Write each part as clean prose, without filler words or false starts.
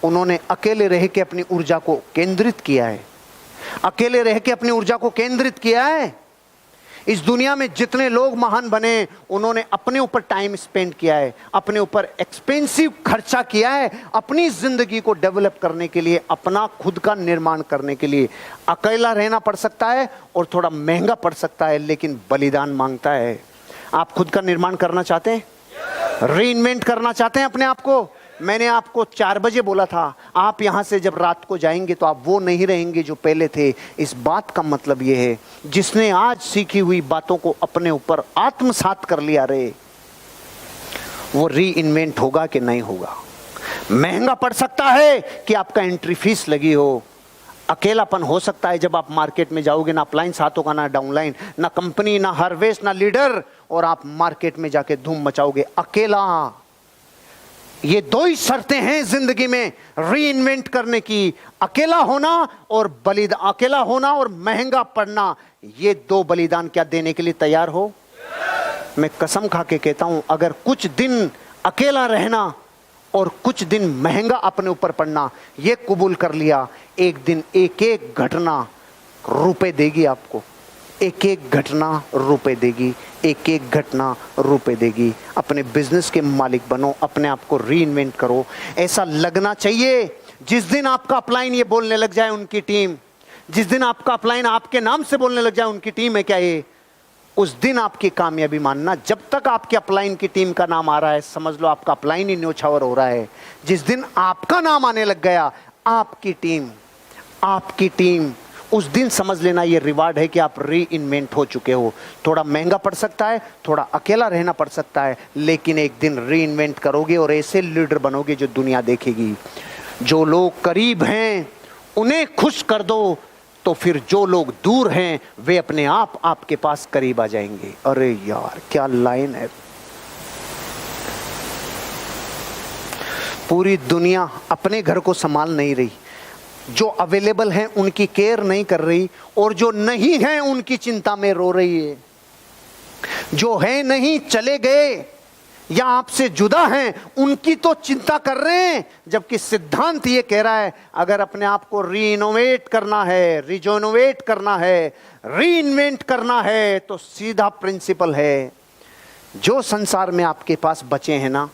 उन्होंने अकेले रह के अपनी ऊर्जा को केंद्रित किया है, अकेले रह के अपनी ऊर्जा को केंद्रित किया है। इस दुनिया में जितने लोग महान बने, उन्होंने अपने ऊपर टाइम स्पेंड किया है, अपने ऊपर एक्सपेंसिव खर्चा किया है, अपनी जिंदगी को डेवलप करने के लिए, अपना खुद का निर्माण करने के लिए। अकेला रहना पड़ सकता है और थोड़ा महंगा पड़ सकता है, लेकिन बलिदान मांगता है। आप खुद का निर्माण करना चाहते हैं, रीइन्वेंट करना चाहते हैं अपने आप को? मैंने आपको 4 बजे बोला था, आप यहां से जब रात को जाएंगे तो आप वो नहीं रहेंगे जो पहले थे। इस बात का मतलब ये है, जिसने आज सीखी हुई बातों को अपने ऊपर आत्मसात कर लिया रे, वो रीइन्वेंट होगा कि नहीं होगा? महंगा पड़ सकता है कि आपका एंट्री फीस लगी हो, अकेलापन हो सकता है जब आप मार्केट में जाओगे, ना अप्लायंस हाथ होगा, ना डाउनलाइन, ना कंपनी, ना हार्वेस्ट, ना लीडर, और आप मार्केट में जाके धूम मचाओगे अकेला। ये 2 ही शर्तें हैं जिंदगी में रीइन्वेंट करने की, अकेला होना और बलिदान, अकेला होना और महंगा पड़ना। ये 2 बलिदान क्या देने के लिए तैयार हो? मैं कसम खा के कहता हूं, अगर कुछ दिन अकेला रहना और कुछ दिन महंगा अपने ऊपर पड़ना ये कबूल कर लिया, एक दिन एक एक घटना रुपए देगी आपको, एक एक घटना रुपए देगी, एक एक घटना रुपए देगी। अपने बिजनेस के मालिक बनो, अपने आप को रीइन्वेंट करो। ऐसा लगना चाहिए जिस दिन आपका अपलाइन ये बोलने लग जाए उनकी टीम, जिस दिन आपका अपलाइन आपके नाम से बोलने लग जाए उनकी टीम है क्या ये, उस दिन आपकी कामयाबी मानना। जब तक आपके अपलाइन की टीम का नाम आ रहा है, समझ लो आपका अपलाइन ही न्योछावर हो रहा है। जिस दिन आपका नाम आने लग गया, आपकी टीम, उस दिन समझ लेना ये रिवार्ड है कि आप रीइन्वेंट हो चुके हो। थोड़ा महंगा पड़ सकता है, थोड़ा अकेला रहना पड़ सकता है, लेकिन एक दिन रीइन्वेंट करोगे और ऐसे लीडर बनोगे जो दुनिया देखेगी। जो लोग करीब हैं उन्हें खुश कर दो, तो फिर जो लोग दूर हैं वे अपने आप आपके पास करीब आ जाएंगे। अरे यार क्या लाइन है! पूरी दुनिया अपने घर को संभाल नहीं रही, जो अवेलेबल हैं उनकी केयर नहीं कर रही, और जो नहीं हैं उनकी चिंता में रो रही है। जो है नहीं, चले गए या आपसे जुदा हैं, उनकी तो चिंता कर रहे हैं। जबकि सिद्धांत ये कह रहा है, अगर अपने आप को रीइनोवेट करना है, रिजोनोवेट करना है, रीइन्वेंट करना है, तो सीधा प्रिंसिपल है, जो संसार में आपके पास बचे हैं ना,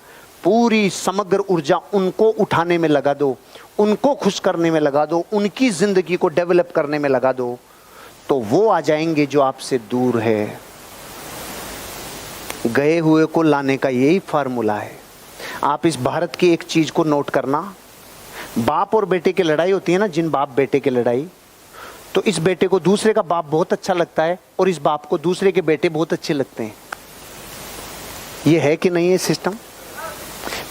पूरी समग्र ऊर्जा उनको उठाने में लगा दो, उनको खुश करने में लगा दो, उनकी जिंदगी को डेवलप करने में लगा दो, तो वो आ जाएंगे जो आपसे दूर है। गए हुए को लाने का यही फार्मूला है। आप इस भारत की एक चीज को नोट करना, बाप और बेटे की लड़ाई होती है ना, जिन बाप बेटे की लड़ाई, तो इस बेटे को दूसरे का बाप बहुत अच्छा लगता है और इस बाप को दूसरे के बेटे बहुत अच्छे लगते हैं। ये है कि नहीं है सिस्टम?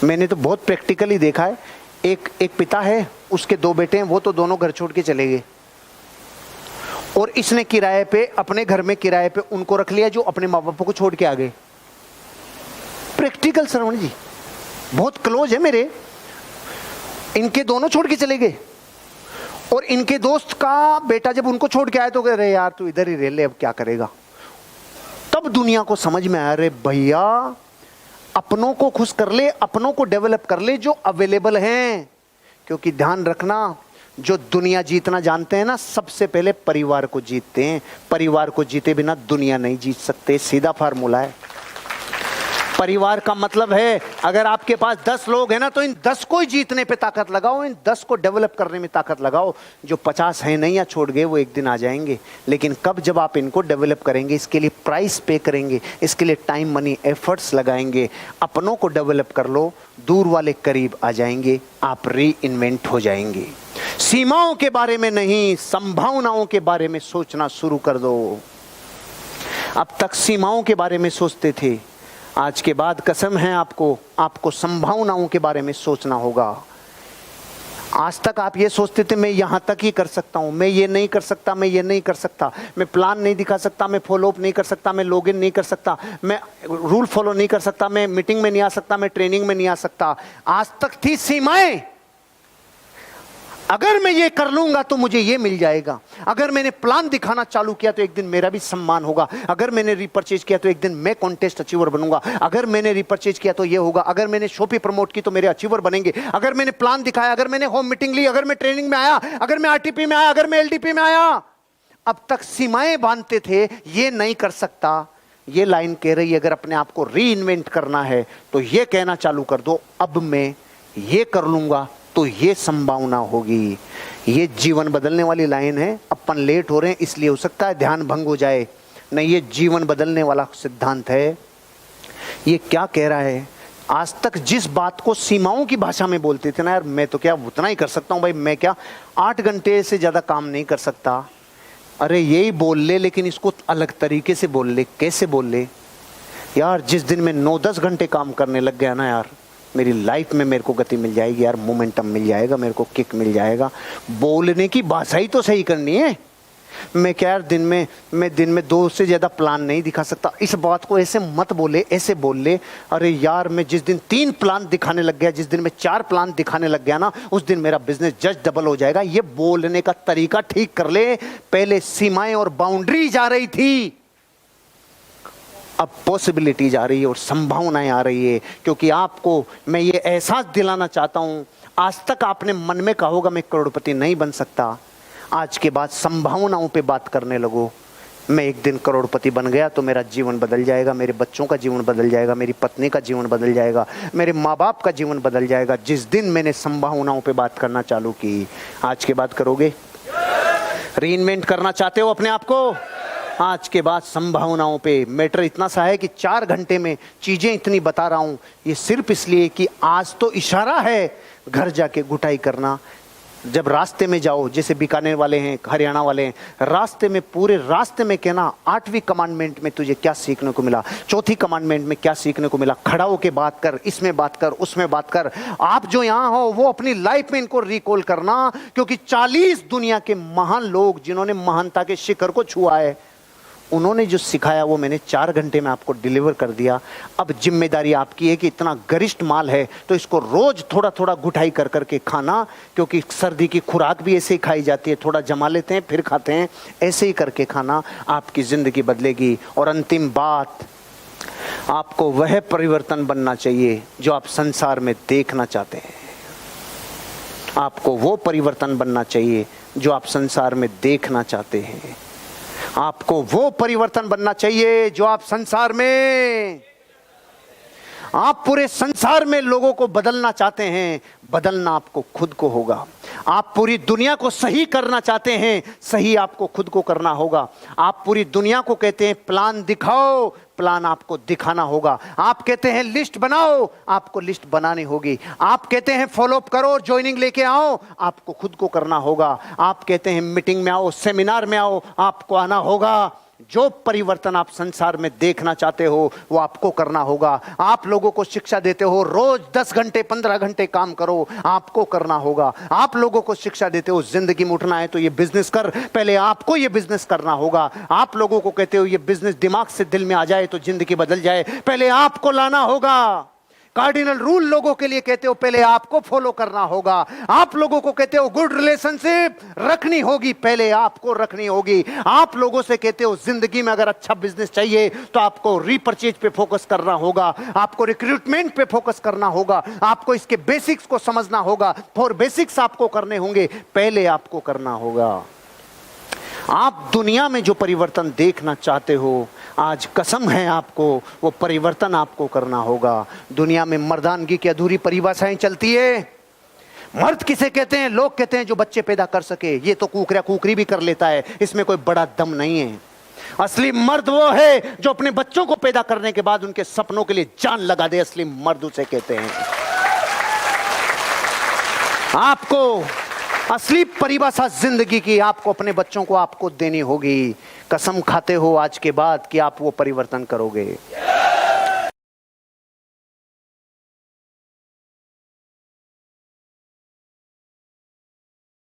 मैंने तो बहुत प्रैक्टिकली देखा है। एक पिता है, उसके 2 बेटे हैं, वो तो दोनों घर छोड़ के चले गए, और इसने किराए पे, अपने घर में किराए पे उनको रख लिया जो अपने माँ बाप को छोड़ के आ गए। प्रैक्टिकल श्रवण जी, बहुत क्लोज है मेरे। इनके दोनों छोड़ के चले गए, और इनके दोस्त का बेटा जब उनको छोड़ के आया तो कह रहे यार तू इधर ही रह ले, अब क्या करेगा। तब दुनिया को समझ में आया, अरे भैया अपनों को खुश कर ले, अपनों को डेवलप कर ले जो अवेलेबल हैं। क्योंकि ध्यान रखना, जो दुनिया जीतना जानते हैं ना, सबसे पहले परिवार को जीतते हैं। परिवार को जीते बिना दुनिया नहीं जीत सकते, सीधा फार्मूला है। परिवार का मतलब है, अगर आपके पास 10 लोग हैं ना, तो इन 10 को ही जीतने पे ताकत लगाओ, इन 10 को डेवलप करने में ताकत लगाओ। जो 50 हैं नहीं या छोड़ गए, वो एक दिन आ जाएंगे, लेकिन कब? जब आप इनको डेवलप करेंगे, इसके लिए प्राइस पे करेंगे, इसके लिए टाइम मनी एफर्ट्स लगाएंगे। अपनों को डेवलप कर लो, दूर वाले करीब आ जाएंगे, आप रीइन्वेंट हो जाएंगे। सीमाओं के बारे में नहीं, संभावनाओं के बारे में सोचना शुरू कर दो। अब तक सीमाओं के बारे में सोचते थे, आज के बाद कसम है आपको संभावनाओं के बारे में सोचना होगा। आज तक आप ये सोचते थे मैं यहां तक ही कर सकता हूं, मैं ये नहीं कर सकता, मैं ये नहीं कर सकता, मैं प्लान नहीं दिखा सकता, मैं फॉलो अप नहीं कर सकता, मैं लॉगिन नहीं कर सकता, मैं रूल फॉलो नहीं कर सकता, मैं मीटिंग में नहीं आ सकता, मैं ट्रेनिंग में नहीं आ सकता। आज तक थी सीमाएं। अगर मैं ये कर लूंगा तो मुझे ये मिल जाएगा, अगर मैंने प्लान दिखाना चालू किया तो एक दिन मेरा भी सम्मान होगा, अगर मैंने रिपर्चेज किया तो एक दिन मैं कॉन्टेस्ट अचीवर बनूंगा, अगर मैंने रिपर्चेज किया तो ये होगा, अगर मैंने शॉपी प्रमोट की तो मेरे अचीवर बनेंगे, अगर मैंने प्लान दिखाया, अगर मैंने होम मीटिंग ली, अगर मैं ट्रेनिंग में आया, अगर मैं आरटीपी में आया, अगर मैं एलडीपी में आया। अब तक सीमाएं बांधते थे, ये नहीं कर सकता। ये लाइन कह रही है अगर अपने आप को री इन्वेंट करना है तो ये कहना चालू कर दो, अब मैं ये कर लूंगा तो ये संभावना होगी। ये जीवन बदलने वाली लाइन है। अपन लेट हो रहे हैं इसलिए हो सकता है ध्यान भंग हो जाए, नहीं ये जीवन बदलने वाला सिद्धांत है। ये क्या कह रहा है, आज तक जिस बात को सीमाओं की भाषा में बोलते थे ना, यार मैं तो क्या उतना ही कर सकता हूं भाई, मैं क्या 8 घंटे से ज्यादा काम नहीं कर सकता, अरे यही बोल ले लेकिन इसको अलग तरीके से बोल ले। कैसे बोल ले यार, जिस दिन मैं 9-10 घंटे काम करने लग गया ना यार, मेरी लाइफ में मेरे को गति मिल जाएगी यार, मोमेंटम मिल जाएगा, मेरे को किक मिल जाएगा। बोलने की भाषा ही तो सही करनी है। मैं क्या यार दिन में 2 से ज्यादा प्लान नहीं दिखा सकता, इस बात को ऐसे मत बोले, ऐसे बोल ले। अरे यार मैं जिस दिन 3 प्लान दिखाने लग गया, जिस दिन मैं 4 प्लान दिखाने लग गया ना, उस दिन मेरा बिजनेस जस्ट डबल हो जाएगा। ये बोलने का तरीका ठीक कर ले। पहले सीमाएं और बाउंड्री जा रही थी, अब पॉसिबिलिटी जा रही है और संभावनाएं आ रही है। क्योंकि आपको मैं ये एहसास दिलाना चाहता हूं, आज तक आपने मन में कहा होगा मैं करोड़पति नहीं बन सकता, आज के बाद संभावनाओं पे बात करने लगो। मैं एक दिन करोड़पति बन गया तो मेरा जीवन बदल जाएगा, मेरे बच्चों का जीवन बदल जाएगा, मेरी पत्नी का जीवन बदल जाएगा, मेरे माँ बाप का जीवन बदल जाएगा। जिस दिन मैंने संभावनाओं पे बात करना चालू की, आज के बाद करोगे? रीइन्वेंट करना चाहते हो अपने आप को? आज के बाद संभावनाओं पे। मैटर इतना सा है कि 4 घंटे में चीजें इतनी बता रहा हूं, ये सिर्फ इसलिए कि आज तो इशारा है घर जाके घुटाई करना। जब रास्ते में जाओ, जैसे बीकानेर वाले हैं, हरियाणा वाले हैं, रास्ते में पूरे रास्ते में कहना 8वीं कमांडमेंट में तुझे क्या सीखने को मिला, 4थी कमांडमेंट में क्या सीखने को मिला, खड़ा होके बात कर, इसमें बात कर, उसमें बात कर। आप जो यहाँ हो वो अपनी लाइफ में इनको रिकॉल करना, क्योंकि 40 दुनिया के महान लोग जिन्होंने महानता के शिखर को छुआ है, उन्होंने जो सिखाया वो मैंने 4 घंटे में आपको डिलीवर कर दिया। अब जिम्मेदारी आपकी है कि इतना गरिष्ठ माल है तो इसको रोज थोड़ा थोड़ा घुटाई कर करके खाना, क्योंकि सर्दी की खुराक भी ऐसे ही खाई जाती है, थोड़ा जमा लेते हैं फिर खाते हैं, ऐसे ही करके खाना, आपकी जिंदगी बदलेगी। और अंतिम बात, आपको वह परिवर्तन बनना चाहिए जो आप संसार में देखना चाहते हैं। आपको वो परिवर्तन बनना चाहिए जो आप संसार में देखना चाहते हैं। आपको वो परिवर्तन बनना चाहिए जो आप संसार में, आप पूरे संसार में लोगों को बदलना चाहते हैं, बदलना आपको खुद को होगा। आप पूरी दुनिया को सही करना चाहते हैं, सही आपको खुद को करना होगा। आप पूरी दुनिया को कहते हैं प्लान दिखाओ, प्लान आपको दिखाना होगा। आप कहते हैं लिस्ट बनाओ, आपको लिस्ट बनानी होगी। आप कहते हैं फॉलो अप करो, ज्वाइनिंग लेके आओ, आपको खुद को करना होगा। आप कहते हैं मीटिंग में आओ, सेमिनार में आओ, आपको आना होगा। जो परिवर्तन आप संसार में देखना चाहते हो वो आपको करना होगा। आप लोगों को शिक्षा देते हो रोज 10 घंटे 15 घंटे काम करो, आपको करना होगा। आप लोगों को शिक्षा देते हो जिंदगी में उठना है तो ये बिजनेस कर, पहले आपको ये बिजनेस करना होगा। आप लोगों को कहते हो ये बिजनेस दिमाग से दिल में आ जाए तो जिंदगी बदल जाए, पहले आपको लाना होगा। कार्डिनल रूल लोगों के लिए कहते हो पहले आपको फॉलो करना होगा। आप लोगों को कहते हो गुड रिलेशनशिप रखनी होगी, पहले आपको रखनी होगी। आप लोगों से कहते हो जिंदगी में अगर अच्छा बिजनेस चाहिए तो आपको रीपर्चेज पे फोकस करना होगा, आपको रिक्रूटमेंट पे फोकस करना होगा, आपको इसके बेसिक्स को समझना होगा। 4 बेसिक्स आपको करने होंगे, पहले आपको करना होगा। आप दुनिया में जो परिवर्तन देखना चाहते हो, आज कसम है आपको वो परिवर्तन आपको करना होगा। दुनिया में मर्दानगी की अधूरी परिभाषाएं चलती है। मर्द किसे कहते हैं? लोग कहते हैं जो बच्चे पैदा कर सके, ये तो कुकरिया कुकरी भी कर लेता है, इसमें कोई बड़ा दम नहीं है। असली मर्द वो है जो अपने बच्चों को पैदा करने के बाद उनके सपनों के लिए जान लगा दे, असली मर्द उसे कहते हैं। आपको असली परिभाषा जिंदगी की आपको अपने बच्चों को आपको देनी होगी। कसम खाते हो आज के बाद कि आप वो परिवर्तन करोगे।